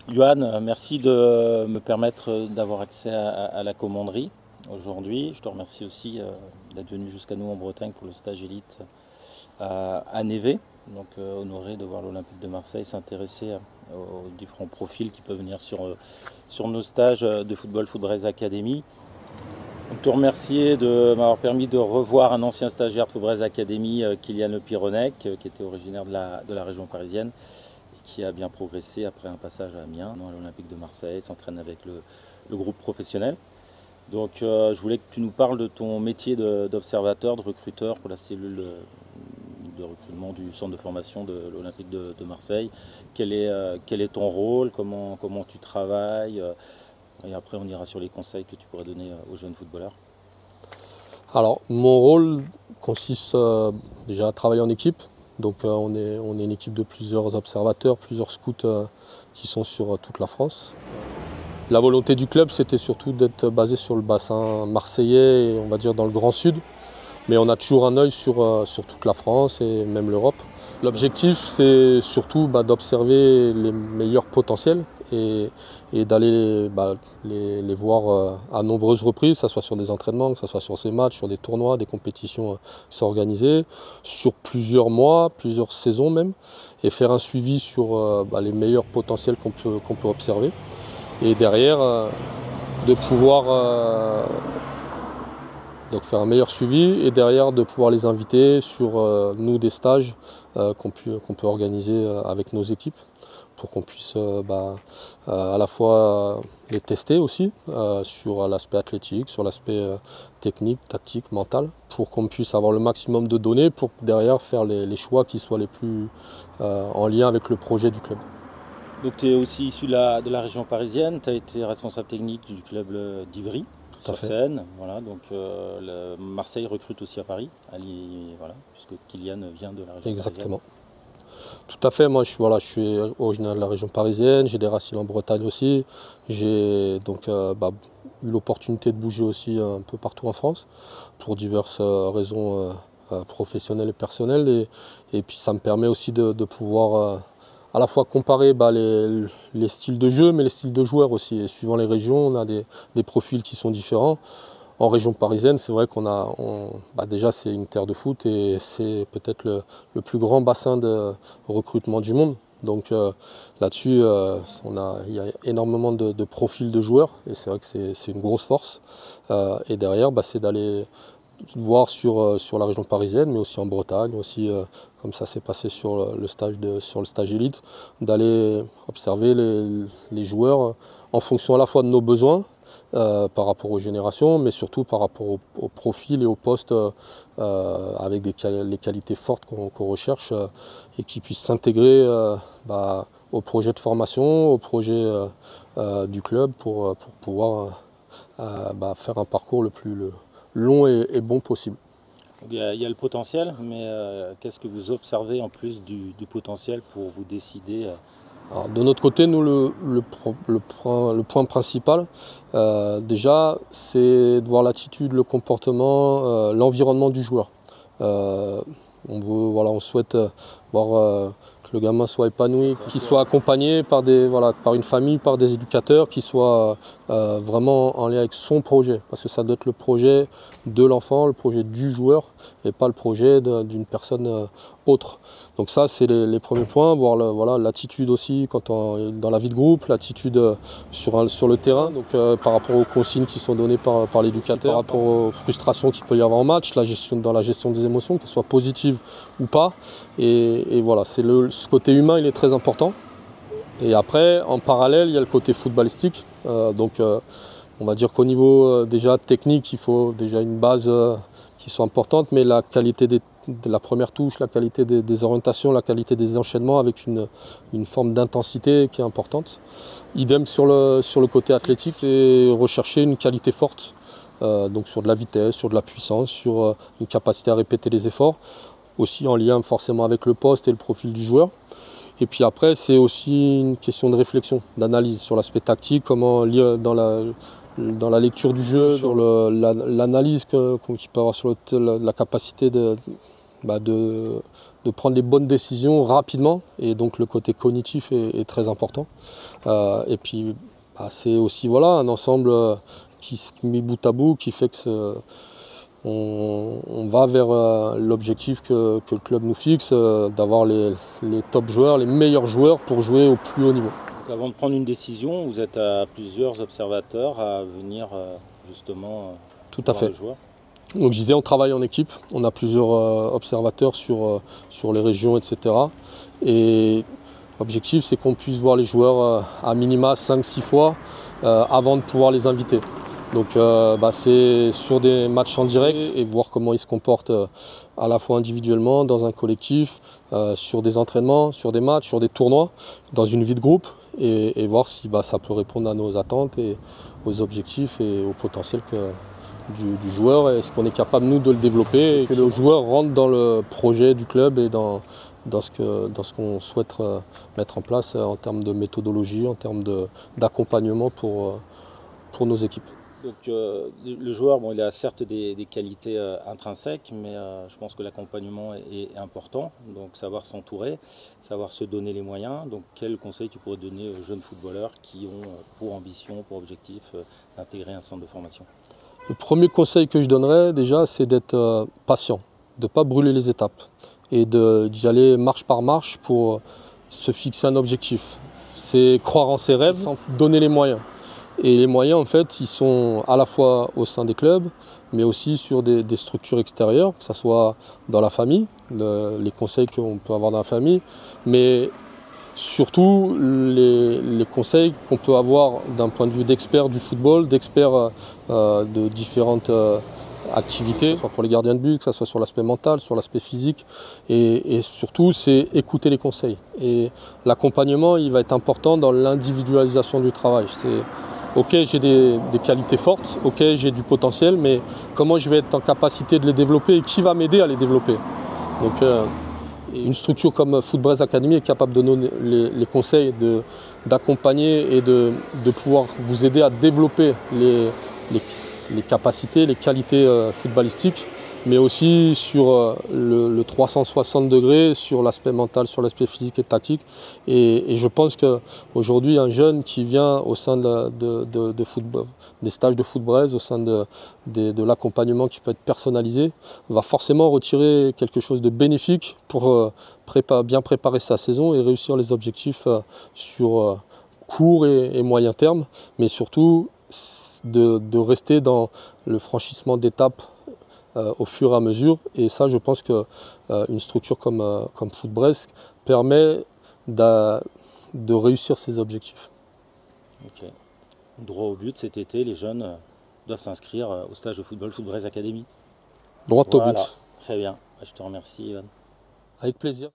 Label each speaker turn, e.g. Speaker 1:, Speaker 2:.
Speaker 1: Johan, merci de me permettre d'avoir accès à la commanderie aujourd'hui. Je te remercie aussi d'être venu jusqu'à nous en Bretagne pour le stage élite à Névé. Donc honoré de voir l'Olympique de Marseille s'intéresser aux différents profils qui peuvent venir sur nos stages de Football Academy. Donc te remercier de m'avoir permis de revoir un ancien stagiaire de Football Academy, Kylian Le Pironec, qui était originaire de la région parisienne, qui a bien progressé après un passage à Amiens, à l'Olympique de Marseille, s'entraîne avec le groupe professionnel. Donc je voulais que tu nous parles de ton métier d'observateur, de recruteur pour la cellule de recrutement du centre de formation de l'Olympique de Marseille. Quel est ton rôle, comment tu travailles, et après on ira sur les conseils que tu pourrais donner aux jeunes footballeurs.
Speaker 2: Alors, mon rôle consiste déjà à travailler en équipe. Donc, on est une équipe de plusieurs observateurs, plusieurs scouts qui sont sur toute la France. La volonté du club, c'était surtout d'être basé sur le bassin marseillais et on va dire dans le Grand Sud. Mais on a toujours un œil sur toute la France et même l'Europe. L'objectif, c'est surtout d'observer les meilleurs potentiels et d'aller les voir à nombreuses reprises, que ce soit sur des entraînements, que ce soit sur ces matchs, sur des tournois, des compétitions s'organiser, sur plusieurs mois, plusieurs saisons même, et faire un suivi sur les meilleurs potentiels qu'on peut observer. Et derrière, de pouvoir donc faire un meilleur suivi et derrière de pouvoir les inviter sur nous des stages qu'on peut organiser avec nos équipes pour qu'on puisse à la fois les tester aussi sur l'aspect athlétique, sur l'aspect technique, tactique, mental, pour qu'on puisse avoir le maximum de données pour derrière faire les choix qui soient les plus en lien avec le projet du club.
Speaker 1: Donc tu es aussi issu de la région parisienne, tu as été responsable technique du club d'Ivry sur Seine. Voilà, donc Marseille recrute aussi à Paris, voilà, puisque Kylian vient de la région
Speaker 2: Exactement.
Speaker 1: parisienne.
Speaker 2: Tout à fait, moi je suis originaire de la région parisienne, j'ai des racines en Bretagne aussi. J'ai donc eu l'opportunité de bouger aussi un peu partout en France pour diverses raisons professionnelles et personnelles. Et puis ça me permet aussi de pouvoir à la fois comparer les styles de jeu, mais les styles de joueurs aussi. Et suivant les régions, on a des profils qui sont différents. En région parisienne, c'est vrai déjà c'est une terre de foot et c'est peut-être le plus grand bassin de recrutement du monde. Donc là-dessus, il y a énormément de profils de joueurs et c'est vrai que c'est une grosse force. Et derrière, c'est d'aller voir sur la région parisienne, mais aussi en Bretagne, aussi comme ça s'est passé sur le stage élite, d'aller observer les joueurs en fonction à la fois de nos besoins par rapport aux générations, mais surtout par rapport au profil et au poste avec les qualités fortes qu'on recherche et qui puissent s'intégrer au projet de formation, au projet du club pour pouvoir faire un parcours le plus long et bon possible.
Speaker 1: Il y a le potentiel, mais qu'est-ce que vous observez en plus du potentiel pour vous décider
Speaker 2: Alors, de notre côté, nous, le point principal, déjà, c'est de voir l'attitude, le comportement, l'environnement du joueur. On souhaite voir que le gamin soit épanoui, qu'il soit accompagné par une famille, par des éducateurs, qui soient vraiment en lien avec son projet. Parce que ça doit être le projet de l'enfant, le projet du joueur, et pas le projet d'une personne autre. Donc ça, c'est les premiers points, voir l'attitude aussi dans la vie de groupe, l'attitude sur le terrain, donc par rapport aux consignes qui sont données par l'éducateur, par rapport aux frustrations qu'il peut y avoir en match, dans la gestion des émotions, qu'elles soient positives ou pas. Et voilà, ce côté humain, il est très important. Et après, en parallèle, il y a le côté footballistique. On va dire qu'au niveau déjà technique, il faut déjà une base qui soit importante, mais la qualité de la première touche, la qualité des orientations, la qualité des enchaînements avec une forme d'intensité qui est importante. Idem sur le côté athlétique, et rechercher une qualité forte, donc sur de la vitesse, sur de la puissance, sur une capacité à répéter les efforts, aussi en lien forcément avec le poste et le profil du joueur. Et puis après, c'est aussi une question de réflexion, d'analyse sur l'aspect tactique, comment lire dans la lecture du jeu, sur l'analyse qu'il peut avoir sur la capacité de prendre les bonnes décisions rapidement, et donc le côté cognitif est très important. Et puis c'est aussi un ensemble qui mis bout à bout qui fait que on va vers l'objectif que le club nous fixe, d'avoir les top joueurs, les meilleurs joueurs pour jouer au plus haut niveau.
Speaker 1: Donc avant de prendre une décision, vous êtes à plusieurs observateurs à venir justement
Speaker 2: Tout à
Speaker 1: voir
Speaker 2: fait.
Speaker 1: le joueur.
Speaker 2: Donc je disais, on travaille en équipe, on a plusieurs observateurs sur les régions, etc. Et l'objectif, c'est qu'on puisse voir les joueurs à minima 5-6 fois avant de pouvoir les inviter. Donc c'est sur des matchs en direct et voir comment ils se comportent à la fois individuellement, dans un collectif, sur des entraînements, sur des matchs, sur des tournois, dans une vie de groupe, et voir si ça peut répondre à nos attentes et aux objectifs et au potentiel du joueur. Est-ce qu'on est capable, nous, de le développer et que le joueur rentre dans le projet du club et dans ce qu'on souhaite mettre en place en termes de méthodologie, en termes d'accompagnement pour nos équipes.
Speaker 1: Donc le joueur, il a certes des qualités intrinsèques, mais je pense que l'accompagnement est important. Donc savoir s'entourer, savoir se donner les moyens. Donc quel conseil tu pourrais donner aux jeunes footballeurs qui ont pour ambition, pour objectif d'intégrer un centre de formation?
Speaker 2: Le premier conseil que je donnerais déjà, c'est d'être patient, de ne pas brûler les étapes et d'y aller marche par marche pour se fixer un objectif. C'est croire en ses rêves sans donner les moyens. Et les moyens, en fait, ils sont à la fois au sein des clubs, mais aussi sur des structures extérieures, que ce soit dans la famille, les conseils qu'on peut avoir dans la famille, mais surtout les conseils qu'on peut avoir d'un point de vue d'expert du football, d'expert de différentes activités, que ce soit pour les gardiens de but, que ce soit sur l'aspect mental, sur l'aspect physique, et surtout c'est écouter les conseils. Et l'accompagnement, il va être important dans l'individualisation du travail. Ok, j'ai des qualités fortes, ok, j'ai du potentiel, mais comment je vais être en capacité de les développer et qui va m'aider à les développer? Donc, une structure comme Footbraise Academy est capable de donner les conseils, d'accompagner et de pouvoir vous aider à développer les capacités, les qualités footballistiques, mais aussi sur le 360 degrés, sur l'aspect mental, sur l'aspect physique et tactique. Et je pense qu'aujourd'hui, un jeune qui vient au sein des stages de Footbraise, au sein de l'accompagnement qui peut être personnalisé, va forcément retirer quelque chose de bénéfique pour bien préparer sa saison et réussir les objectifs sur court et moyen terme, mais surtout de rester dans le franchissement d'étapes au fur et à mesure. Et ça, je pense qu'une structure comme Footbraise permet de réussir ces objectifs.
Speaker 1: Ok. Droit au but, cet été, les jeunes doivent s'inscrire au stage de football Footbraise Academy.
Speaker 2: Droit au but.
Speaker 1: Très bien. Je te remercie, Ivan.
Speaker 2: Avec plaisir.